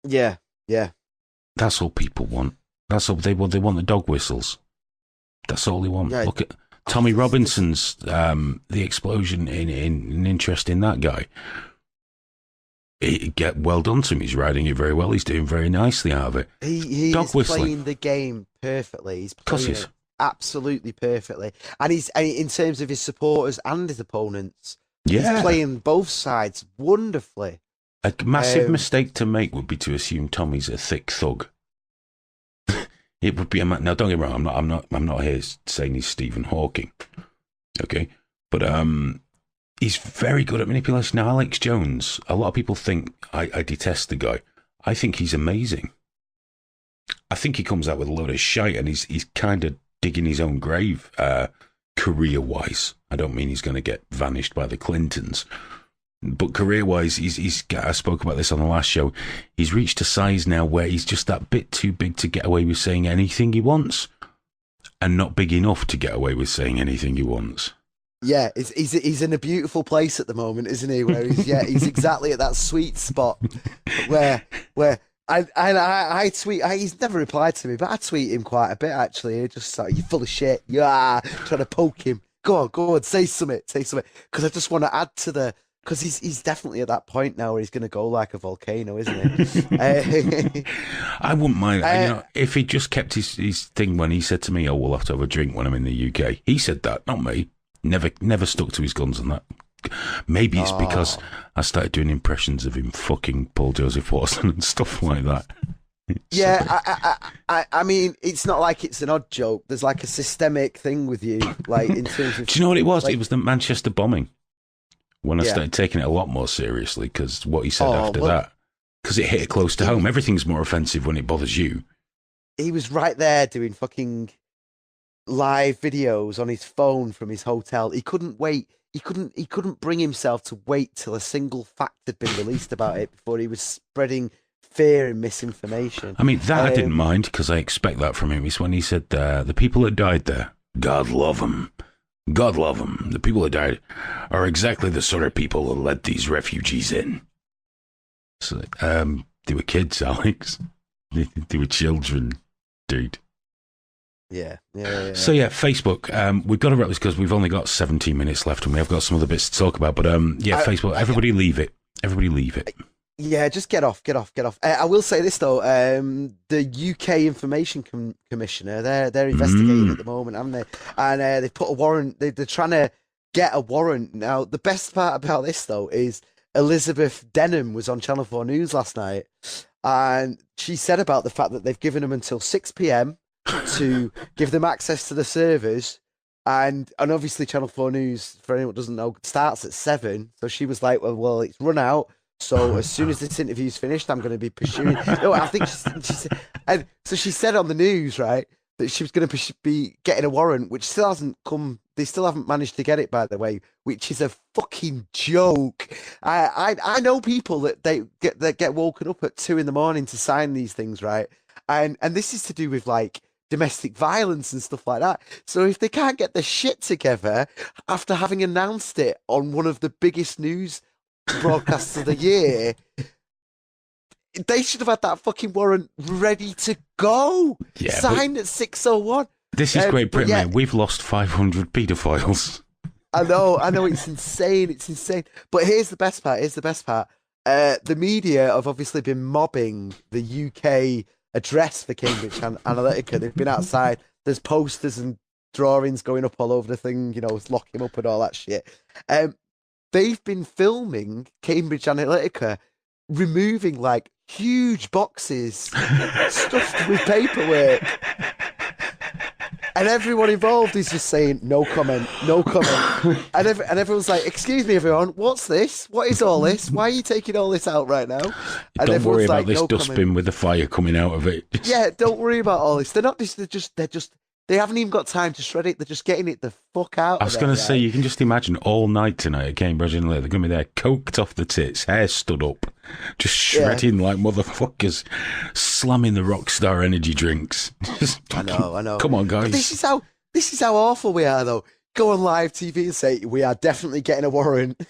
Yeah. That's all people want. That's all they want. They want the dog whistles. That's all they want. Yeah, look at Tommy Robinson's, the explosion in interest in that guy. Get well done to him. He's riding it very well. He's doing very nicely out of it. He dog is whistling. Playing the game perfectly. He's playing it absolutely perfectly. And he's, in terms of his supporters and his opponents, he's playing both sides wonderfully. A massive mistake to make would be to assume Tommy's a thick thug. It would be now. Don't get me wrong. I'm not here saying he's Stephen Hawking. Okay, but he's very good at manipulation. Now, Alex Jones. A lot of people think I detest the guy. I think he's amazing. I think he comes out with a load of shite, and he's kind of digging his own grave, career-wise. I don't mean he's going to get vanished by the Clintons. But career-wise, I spoke about this on the last show, he's reached a size now where he's just that bit too big to get away with saying anything he wants. and not big enough to get away with saying anything he wants. Yeah, he's in a beautiful place at the moment, isn't he? Where he's exactly at that sweet spot where I tweet. He's never replied to me, but I tweet him quite a bit actually. Just like, you're full of shit. Yeah, trying to poke him. Go on, say something. Because I just want to add to the. Because he's definitely at that point now where he's going to go like a volcano, isn't he? I wouldn't mind. If he just kept his thing when he said to me, "Oh, we'll have to have a drink when I'm in the UK." He said that, not me. Never stuck to his guns on that. Maybe it's because I started doing impressions of him fucking Paul Joseph Watson and stuff like that. I mean, it's not like it's an odd joke. There's like a systemic thing with you, like in terms of. Do you know what it was? It was the Manchester bombing. When I started taking it a lot more seriously, because what he said after that, because it hit it close to home. Everything's more offensive when it bothers you. He was right there doing fucking live videos on his phone from his hotel. He couldn't wait. He couldn't bring himself to wait till a single fact had been released about it before he was spreading fear and misinformation. I mean, that I didn't mind, because I expect that from him. It's when he said, the people that died there, God love them. God love them. The people that died are exactly the sort of people that let these refugees in. So, they were kids, Alex. They were children, dude. Yeah. So yeah, Facebook. We've got to wrap this because we've only got 17 minutes left, and we have got some other bits to talk about. But Facebook. Everybody leave it. Yeah, just get off. I will say this though. The UK Information Commissioner, they're investigating at the moment, haven't they? And they put a warrant. They're trying to get a warrant now. The best part about this though is Elizabeth Denham was on Channel 4 News last night, and she said about the fact that they've given them until 6 p.m. to give them access to the servers, and obviously Channel 4 News, for anyone who doesn't know, starts at 7. So she was like, well, it's run out. So as soon as this interview's finished, I'm going to be pursuing. No, I think she said, and so she said on the news, right, that she was going to be getting a warrant, which still hasn't come. They still haven't managed to get it, by the way, which is a fucking joke. I know people that get woken up at 2 a.m. to sign these things, right, and this is to do with like domestic violence and stuff like that. So if they can't get their shit together after having announced it on one of the biggest news broadcasts of the year, they should have had that fucking warrant ready to go. Yeah, signed at 6:01. This is Great Britain, man. We've lost 500 paedophiles. I know, it's insane. But here's the best part. The media have obviously been mobbing the UK address for Cambridge Analytica. They've been outside. There's posters and drawings going up all over the thing, lock him up and all that shit. They've been filming Cambridge Analytica removing like huge boxes stuffed with paperwork. And everyone involved is just saying, no comment. And everyone's like, excuse me, everyone, what's this? What is all this? Why are you taking all this out right now? And don't worry about this dustbin with the fire coming out of it. Yeah, don't worry about all this. They haven't even got time to shred it. They're just getting it the fuck out. I was going to say, you can just imagine all night tonight at Cambridge Analytica. They're going to be there, coked off the tits, hair stood up, just shredding like motherfuckers, slamming the Rockstar energy drinks. I know. Come on, guys. But this is how awful we are, though. Go on live TV and say, we are definitely getting a warrant.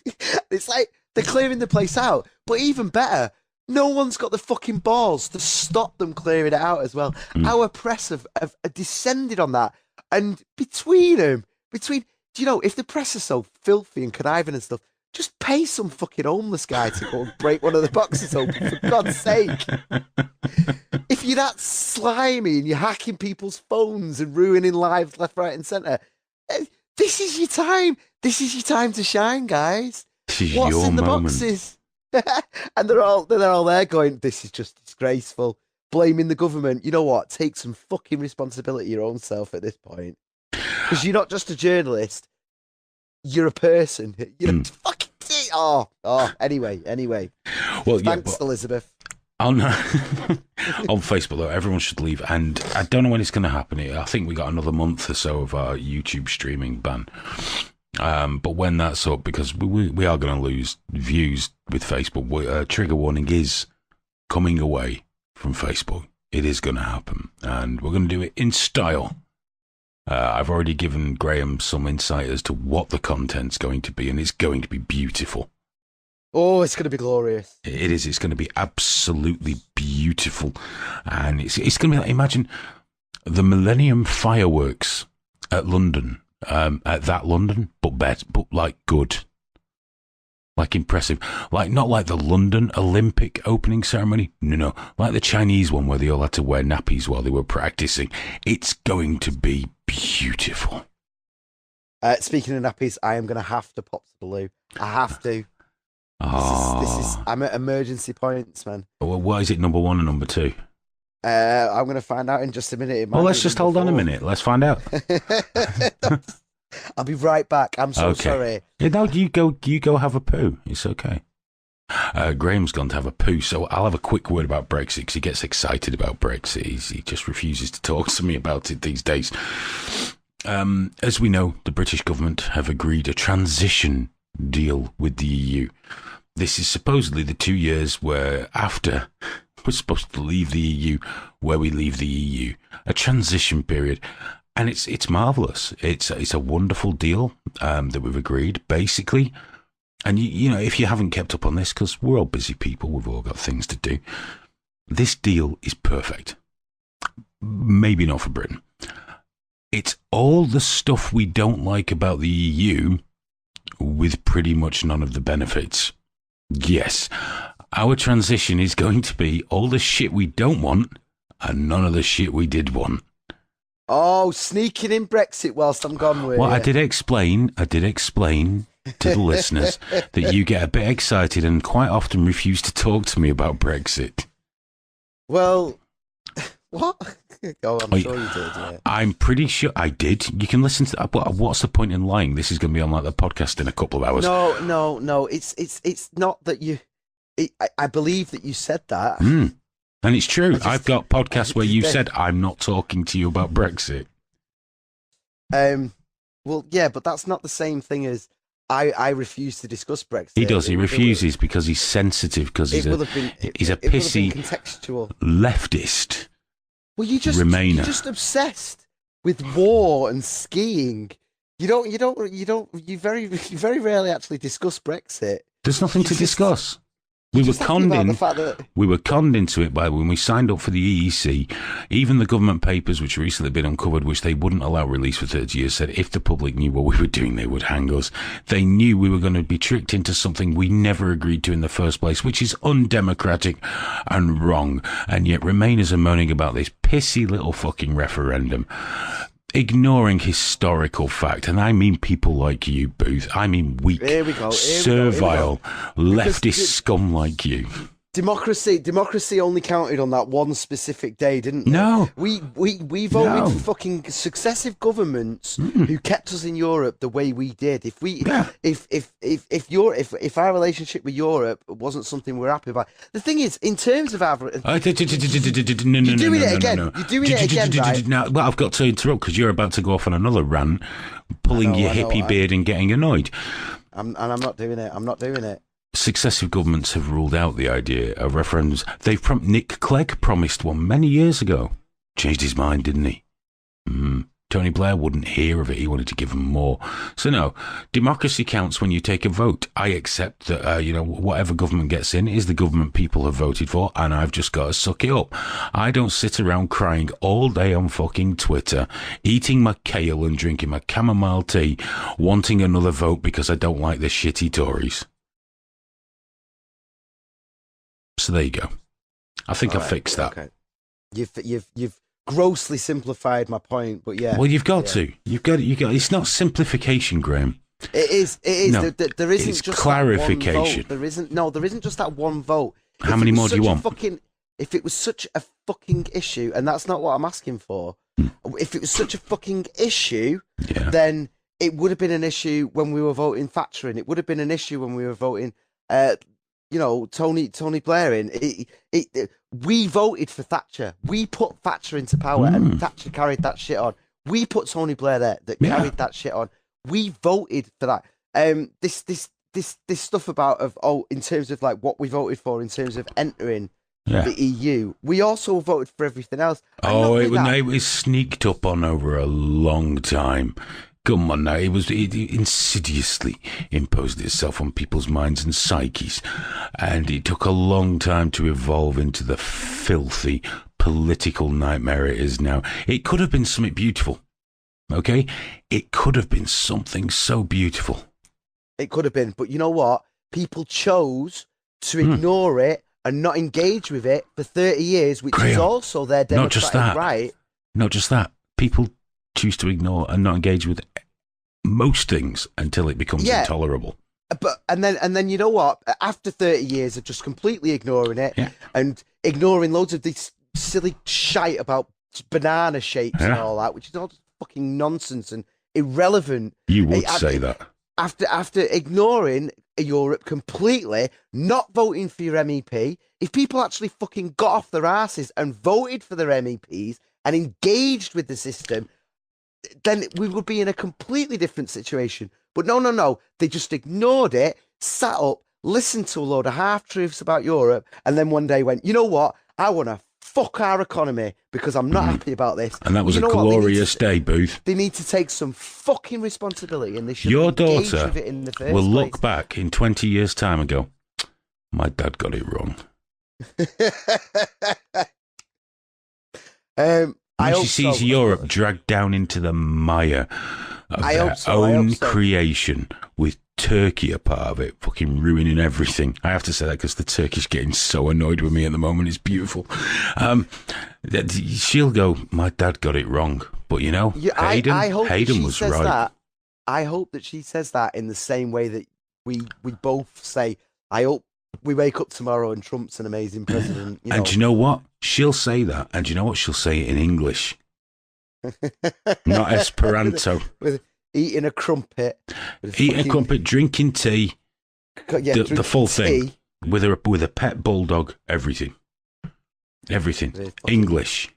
It's like they're clearing the place out. But even better, no one's got the fucking balls to stop them clearing it out as well. Our press have descended on that. And between them, if the press are so filthy and conniving and stuff, just pay some fucking homeless guy to go and break one of the boxes open, for God's sake. If you're that slimy and you're hacking people's phones and ruining lives left, right and centre, this is your time. This is your time to shine, guys. What's in the boxes? And they're all there going, this is just disgraceful, blaming the government. You know what? Take some fucking responsibility your own self at this point, because you're not just a journalist, you're a person. You're fucking anyway. Well, thanks, Elizabeth. On Facebook, though, everyone should leave, and I don't know when it's going to happen. I think we got another month or so of our YouTube streaming ban. But when that's up, because we are going to lose views with Facebook, trigger warning is coming away from Facebook. It is going to happen, and we're going to do it in style. I've already given Graham some insight as to what the content's going to be, and it's going to be beautiful. Oh, it's going to be glorious. It is. It's going to be absolutely beautiful. And it's going to be like, imagine the Millennium Fireworks at London, at that London, but like good. Like impressive. Like, not like the London Olympic opening ceremony. No. Like the Chinese one where they all had to wear nappies while they were practicing. It's going to be beautiful. Speaking of nappies, I am going to have to pop to the loo. I have to. I'm at emergency points, man. Well, what is it, number 1 and number 2? I'm going to find out in just a minute. Well, let's just hold on a minute. Let's find out. I'll be right back. I'm so sorry. Yeah, no, you go have a poo. It's okay. Graham's gone to have a poo, so I'll have a quick word about Brexit because he gets excited about Brexit. He just refuses to talk to me about it these days. As we know, the British government have agreed a transition deal with the EU. This is supposedly the 2 years where after we're supposed to leave the EU, where we leave the EU, a transition period. And it's marvellous. It's a wonderful deal that we've agreed, basically. And, you know, if you haven't kept up on this, because we're all busy people, we've all got things to do, this deal is perfect. Maybe not for Britain. It's all the stuff we don't like about the EU with pretty much none of the benefits. Yes, our transition is going to be all the shit we don't want and none of the shit we did want. Oh, sneaking in Brexit whilst I'm gone with Well, you. I did explain to the listeners that you get a bit excited and quite often refuse to talk to me about Brexit. Well, what? Oh, I'm sure you did, yeah. I'm pretty sure I did. You can listen to that. What's the point in lying? This is going to be on like the podcast in a couple of hours. No. It's not that you... I believe that you said that. And it's true. I've got podcasts where you said, I'm not talking to you about Brexit. Well, yeah, but that's not the same thing as I refuse to discuss Brexit. He does. He refuses because he's sensitive, because he's a pissy contextual leftist. Well, you're just obsessed with war and skiing. You very rarely actually discuss Brexit. There's nothing to discuss. We were conned into it by when we signed up for the EEC. Even the government papers, which recently been uncovered, which they wouldn't allow release for 30 years, said if the public knew what we were doing, they would hang us. They knew we were going to be tricked into something we never agreed to in the first place, which is undemocratic and wrong. And yet Remainers are moaning about this pissy little fucking referendum, ignoring historical fact. And I mean people like you, Booth. I mean weak, servile, leftist scum like you. Democracy only counted on that one specific day, didn't it? No. We voted for fucking successive governments who kept us in Europe the way we did. If our relationship with Europe wasn't something we're happy about. The thing is, in terms of our... You're doing it again, right? No, well, I've got to interrupt because you're about to go off on another rant, pulling your hippie beard and getting annoyed. I'm not doing it. Successive governments have ruled out the idea of referendums. Nick Clegg promised one many years ago. Changed his mind, didn't he? Tony Blair wouldn't hear of it. He wanted to give them more. So no, democracy counts when you take a vote. I accept that, whatever government gets in is the government people have voted for, and I've just got to suck it up. I don't sit around crying all day on fucking Twitter, eating my kale and drinking my chamomile tea, wanting another vote because I don't like the shitty Tories. So there you go. I think I fixed that. Okay. You've grossly simplified my point, but yeah. Well, you've got to. You've got. It's not simplification, Graham. It is. No, there isn't it's just clarification. That one vote. There isn't just that one vote. How many more do you want? If it was such a fucking issue, and that's not what I'm asking for. If it was such a fucking issue, then it would have been an issue when we were voting Thatcher in. It would have been an issue when we were voting. Tony Blair in. We voted for Thatcher. We put Thatcher into power, and Thatcher carried that shit on. We put Tony Blair there that carried that shit on. We voted for that. This stuff about in terms of like what we voted for in terms of entering the EU. We also voted for everything else. It was sneaked up on over a long time. Come on now, it insidiously imposed itself on people's minds and psyches, and it took a long time to evolve into the filthy political nightmare it is now. It could have been something beautiful, okay? It could have been something so beautiful. It could have been, but you know what? People chose to ignore it and not engage with it for 30 years, which is also their democratic right. Not just that. People choose to ignore and not engage with most things until it becomes intolerable. But and then you know what? After 30 years of just completely ignoring it and ignoring loads of this silly shite about banana shapes and all that, which is all just fucking nonsense and irrelevant. You would say that. After ignoring Europe completely, not voting for your MEP, if people actually fucking got off their asses and voted for their MEPs and engaged with the system, then we would be in a completely different situation. But no. They just ignored it, sat up, listened to a load of half-truths about Europe, and then one day went, you know what? I want to fuck our economy because I'm not happy about this. And that was a glorious day, Booth. They need to take some fucking responsibility, and they should Your engage daughter with it in the first will place. look back in 20 years' time and go, my dad got it wrong. When she sees Europe dragged down into the mire of their own creation with Turkey a part of it, fucking ruining everything. I have to say that because the Turkish getting so annoyed with me at the moment. It's beautiful. She'll go, my dad got it wrong. But, you know, Hayden was right. I hope that she says that in the same way that we both say, I hope we wake up tomorrow and Trump's an amazing president. And do you know what? She'll say that. And do you know what? She'll say it in English. Not Esperanto. with eating a crumpet. Eating a crumpet, drinking tea. The full thing. With a pet bulldog. Everything. English.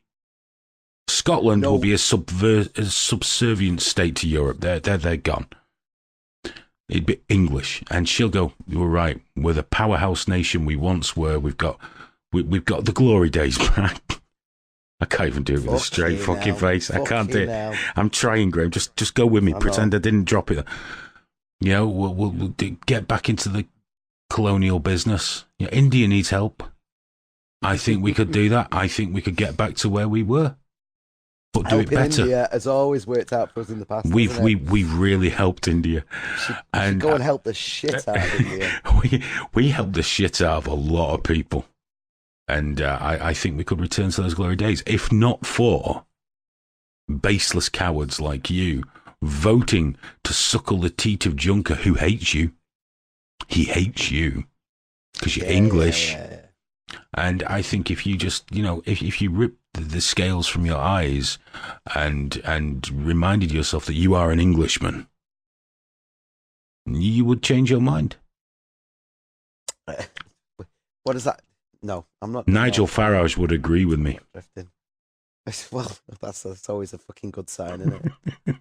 Scotland will be a subservient state to Europe. They're gone. It'd be English, and she'll go, you were right, we're the powerhouse nation we once were. We've got the glory days back. I can't even do it with a straight fucking face. I can't do it. I'm trying, Graham. Just go with me. Pretend I didn't drop it. You know, we'll get back into the colonial business. You know, India needs help. I think we could do that. I think we could get back to where we were. But do it better. India has always worked out for us in the past. We've really helped India. We should go and help the shit out of India. we helped the shit out of a lot of people. And I think we could return to those glory days. If not for baseless cowards like you voting to suckle the teat of Juncker, who hates you. He hates you because you're English. Yeah. And I think if you just, you know, if you rip the scales from your eyes and reminded yourself that you are an Englishman, you would change your mind. What is that? No, I'm not. Nigel Farage would agree with me. Well, that's always a fucking good sign, isn't it?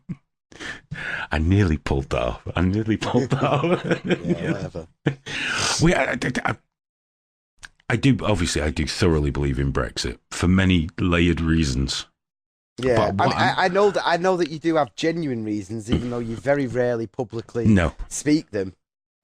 I nearly pulled that off. Yeah, whatever. I do thoroughly believe in Brexit for many layered reasons. Yeah, I know that you do have genuine reasons, even though you very rarely publicly speak them.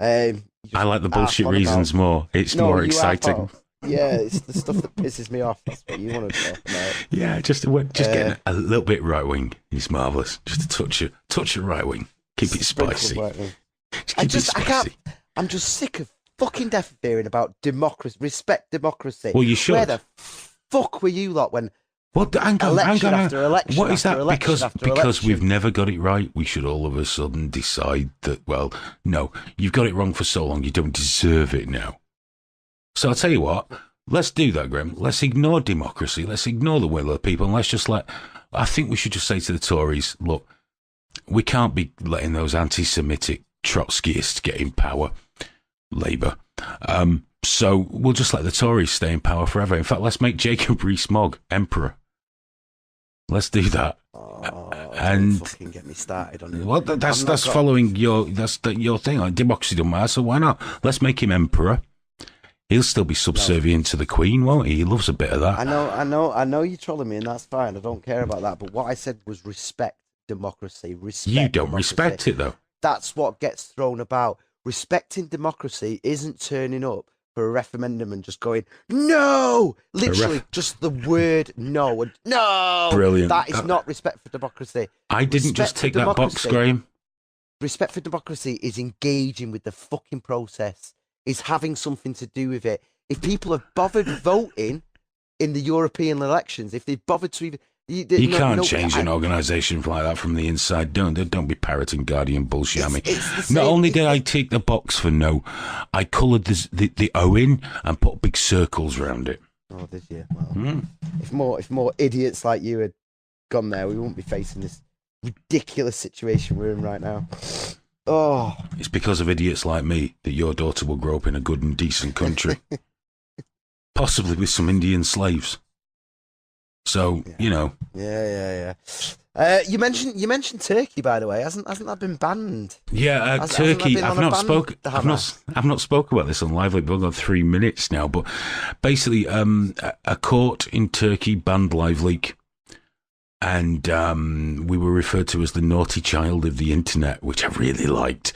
I like the bullshit reasons more. It's more exciting. Yeah, it's the stuff that pisses me off. That's what you want to talk about. Yeah, just getting a little bit right wing is marvellous. Just a touch of right wing. Keep it spicy. I can't. I'm just sick of fucking deaf of hearing about democracy. Respect democracy. Well, you should. Where the fuck were you lot when? Hang on. After election, what is that? Because we've election. never got it right, we should all of a sudden decide that, well, no, you've got it wrong for so long, you don't deserve it now. So I'll tell you what, let's do that, Graham. Let's ignore democracy. Let's ignore the will of the people. And let's just I think we should just say to the Tories, look, we can't be letting those anti-Semitic Trotskyists get in power, Labour. So we'll just let the Tories stay in power forever. In fact, let's make Jacob Rees-Mogg emperor. Let's do that. And fucking get me started on it. Well, that's following your thing. Like, democracy don't matter, so why not? Let's make him emperor. He'll still be subservient to the Queen, won't he? He loves a bit of that. I know you're trolling me, and that's fine. I don't care about that. But what I said was respect democracy. You don't respect it, though. That's what gets thrown about. Respecting democracy isn't turning up for a referendum and just going, no! Literally, just the word no. And no! Brilliant. That is not respect for democracy. I didn't just tick that box, Graham. Respect for democracy is engaging with the fucking process, is having something to do with it. If people have bothered voting in the European elections, if they've bothered to even... You can't change an organisation like that from the inside. Don't be parroting Guardian bullshit at me. Not only did I tick the box for no, I coloured the O in and put big circles around it. Oh, did you? Well, if more idiots like you had gone there, we wouldn't be facing this ridiculous situation we're in right now. Oh, it's because of idiots like me that your daughter will grow up in a good and decent country, possibly with some Indian slaves. So you know. Yeah. You mentioned Turkey, by the way. Hasn't that been banned? Yeah, Turkey. I've not spoke about this on Lively. We've got 3 minutes now, but basically, a court in Turkey banned LiveLeak, and we were referred to as the naughty child of the internet, which I really liked.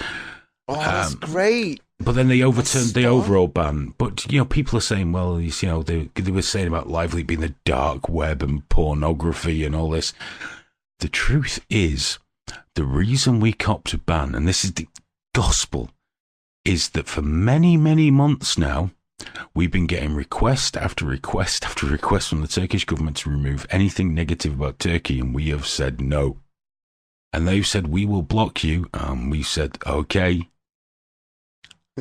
Oh, that's great. But then they overturned the overall ban. But, people are saying, well, they were saying about LiveLeak being the dark web and pornography and all this. The truth is, the reason we copped a ban, and this is the gospel, is that for many, many months now, we've been getting request after request after request from the Turkish government to remove anything negative about Turkey, and we have said no. And they've said, we will block you. We said, okay.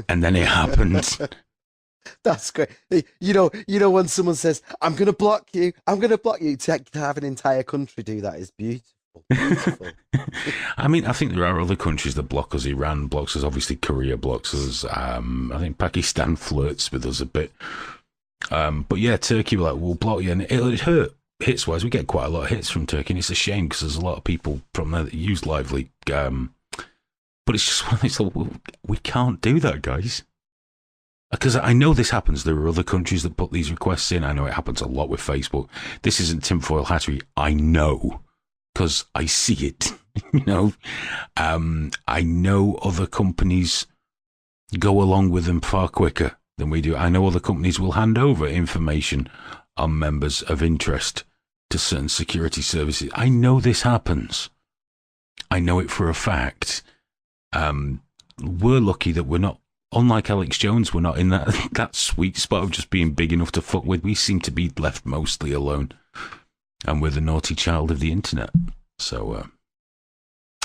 And then it happened. That's great. You know when someone says, I'm going to block you, to have an entire country do that is beautiful. I mean, I think there are other countries that block us. Iran blocks us, obviously Korea blocks us. I think Pakistan flirts with us a bit. But yeah, Turkey were like, we'll block you, and it hurt. Hits-wise, we get quite a lot of hits from Turkey, and it's a shame because there's a lot of people from there that use LiveLeak. But it's just one of these, we can't do that, guys. Because I know this happens. There are other countries that put these requests in. I know it happens a lot with Facebook. This isn't tinfoil hattery. I know, because I see it. I know other companies go along with them far quicker than we do. I know other companies will hand over information on members of interest to certain security services. I know this happens. I know it for a fact. We're lucky that we're not, unlike Alex Jones, we're not in that sweet spot of just being big enough to fuck with. We seem to be left mostly alone, and we're the naughty child of the internet. So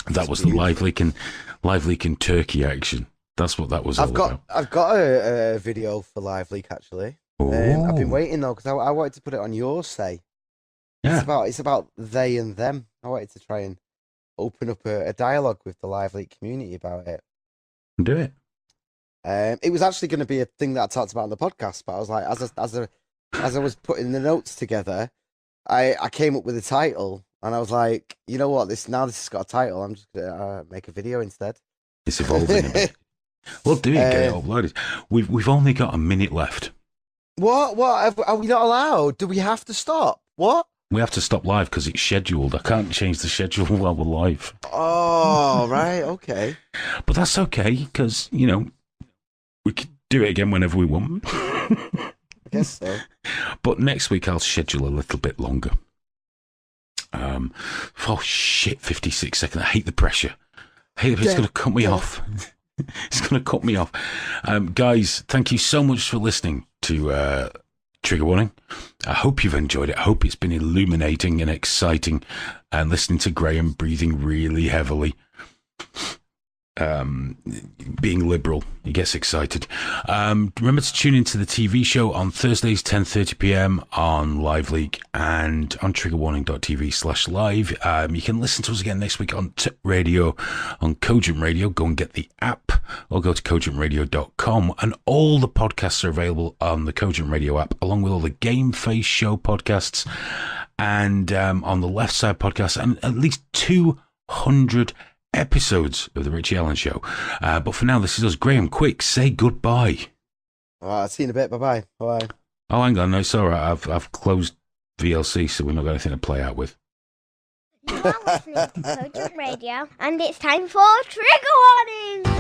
that was beautiful. The LiveLeak and Turkey action. That's what that was all about. I've got a video for LiveLeak actually. I've been waiting though because I wanted to put it on your say. Yeah. It's about they and them. I wanted to try and open up a dialogue with the LiveLeak community about it. Do it. It was actually going to be a thing that I talked about on the podcast, but I was like, as I was putting the notes together, I came up with a title, and I was like, you know what? This has got a title. I'm just going to make a video instead. It's evolving a bit. We'll do it. Get it uploaded. We've only got a minute left. What? Are we not allowed? Do we have to stop? What? We have to stop live because it's scheduled. I can't change the schedule while we're live. Oh, right. Okay. But that's okay because, we could do it again whenever we want. I guess so. But next week I'll schedule a little bit longer. Oh, shit, 56 seconds. I hate the pressure. It's going to cut me off. It's going to cut me off. Guys, thank you so much for listening to Trigger Warning. I hope you've enjoyed it. I hope it's been illuminating and exciting, and listening to Graham breathing really heavily. Being liberal, he gets excited. Remember to tune into the TV show on Thursdays 10:30 p.m. on LiveLeak and on triggerwarning.tv/live. You can listen to us again next week on radio, on Cogent Radio. Go and get the app, or go to cogentradio.com, and all the podcasts are available on the Cogent Radio app, along with all the Game Face Show podcasts, and on the Left Side podcast, and at least 200 episodes of the Richie Allen Show. But for now, this is us. Graham, quick, say goodbye. All right, I'll see you in a bit. Bye-bye. Bye. Oh, hang on. No, it's all right. I've closed VLC, so we've not got anything to play out with. You are listening to Cogent Radio, and it's time for Trigger Warning!